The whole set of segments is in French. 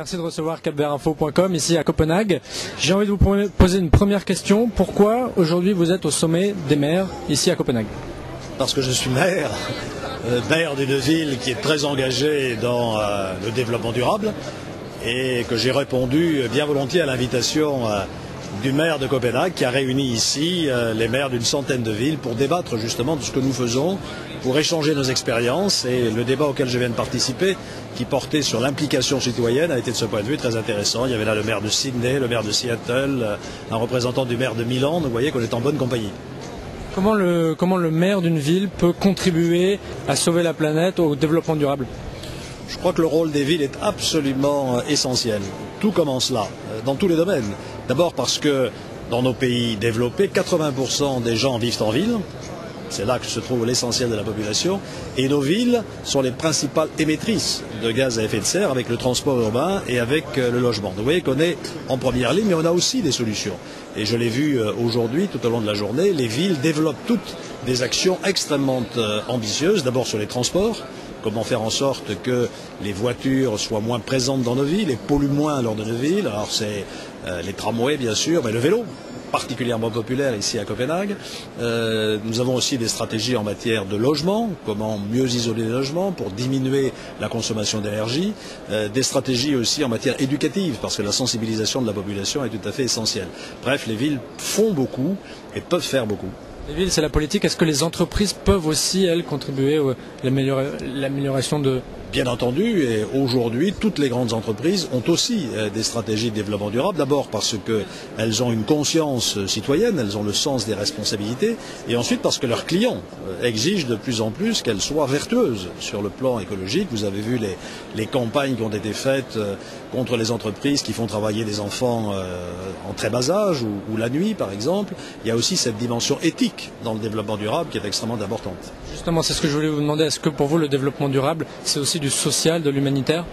Merci de recevoir capvertinfo.com ici à Copenhague. J'ai envie de vous poser une première question. Pourquoi aujourd'hui vous êtes au sommet des maires ici à Copenhague? Parce que je suis maire d'une ville qui est très engagée dans le développement durable et que j'ai répondu bien volontiers à l'invitation du maire de Copenhague qui a réuni ici les maires d'une centaine de villes pour débattre justement de ce que nous faisons, pour échanger nos expériences. Et le débat auquel je viens de participer, qui portait sur l'implication citoyenne, a été de ce point de vue très intéressant. Il y avait là le maire de Sydney, le maire de Seattle, un représentant du maire de Milan. Donc vous voyez qu'on est en bonne compagnie. Comment le maire d'une ville peut contribuer à sauver la planète, au développement durable? Je crois que le rôle des villes est absolument essentiel. Tout commence là, dans tous les domaines. D'abord parce que dans nos pays développés, 80% des gens vivent en ville. C'est là que se trouve l'essentiel de la population. Et nos villes sont les principales émettrices de gaz à effet de serre avec le transport urbain et avec le logement. Donc vous voyez qu'on est en première ligne, mais on a aussi des solutions. Et je l'ai vu aujourd'hui, tout au long de la journée, les villes développent toutes des actions extrêmement ambitieuses. D'abord sur les transports. Comment faire en sorte que les voitures soient moins présentes dans nos villes et polluent moins lors de nos villes. Alors c'est les tramways bien sûr, mais le vélo, particulièrement populaire ici à Copenhague. Nous avons aussi des stratégies en matière de logement, comment mieux isoler les logements pour diminuer la consommation d'énergie, des stratégies aussi en matière éducative, parce que la sensibilisation de la population est tout à fait essentielle. Bref, les villes font beaucoup et peuvent faire beaucoup. Les villes, c'est la politique. Est-ce que les entreprises peuvent aussi, elles, contribuer à l'amélioration de... Bien entendu, et aujourd'hui, toutes les grandes entreprises ont aussi des stratégies de développement durable. D'abord parce qu'elles ont une conscience citoyenne, elles ont le sens des responsabilités, et ensuite parce que leurs clients exigent de plus en plus qu'elles soient vertueuses sur le plan écologique. Vous avez vu les campagnes qui ont été faites contre les entreprises qui font travailler des enfants en très bas âge ou la nuit, par exemple. Il y a aussi cette dimension éthique dans le développement durable qui est extrêmement importante. Justement, c'est ce que je voulais vous demander. Est-ce que pour vous, le développement durable, c'est aussi du social, de l'humanitaire?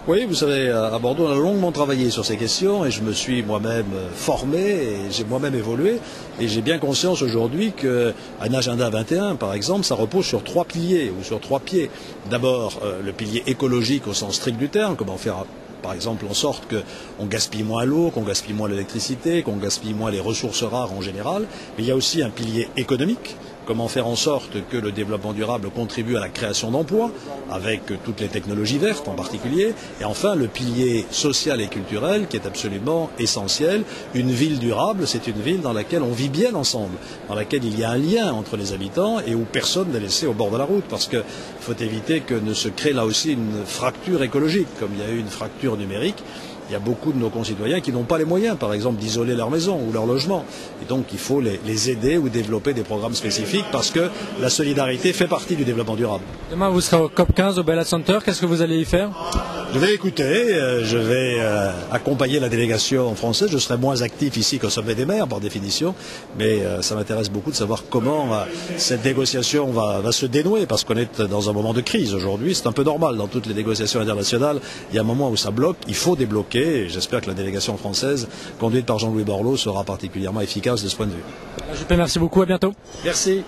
Oui, vous savez, à Bordeaux, on a longuement travaillé sur ces questions et je me suis moi-même formé et j'ai moi-même évolué. Et j'ai bien conscience aujourd'hui qu'un agenda 21, par exemple, ça repose sur 3 piliers ou sur 3 pieds. D'abord, le pilier écologique au sens strict du terme, comment faire par exemple en sorte qu'on gaspille moins l'eau, qu'on gaspille moins l'électricité, qu'on gaspille moins les ressources rares en général. Mais il y a aussi un pilier économique. Comment faire en sorte que le développement durable contribue à la création d'emplois, avec toutes les technologies vertes en particulier. Et enfin, le pilier social et culturel qui est absolument essentiel. Une ville durable, c'est une ville dans laquelle on vit bien ensemble, dans laquelle il y a un lien entre les habitants et où personne n'est laissé au bord de la route. Parce qu'il faut éviter que ne se crée là aussi une fracture écologique, comme il y a eu une fracture numérique. Il y a beaucoup de nos concitoyens qui n'ont pas les moyens, par exemple, d'isoler leur maison ou leur logement. Et donc, il faut les aider ou développer des programmes spécifiques parce que la solidarité fait partie du développement durable. Demain, vous serez au COP15 au Bella Center. Qu'est-ce que vous allez y faire? Je vais écouter, je vais accompagner la délégation française. Je serai moins actif ici qu'au sommet des maires, par définition. Mais ça m'intéresse beaucoup de savoir comment cette négociation va se dénouer parce qu'on est dans un moment de crise aujourd'hui. C'est un peu normal dans toutes les négociations internationales. Il y a un moment où ça bloque. Il faut débloquer. Et j'espère que la délégation française, conduite par Jean-Louis Borloo, sera particulièrement efficace de ce point de vue. Juppé, merci beaucoup, à bientôt. Merci.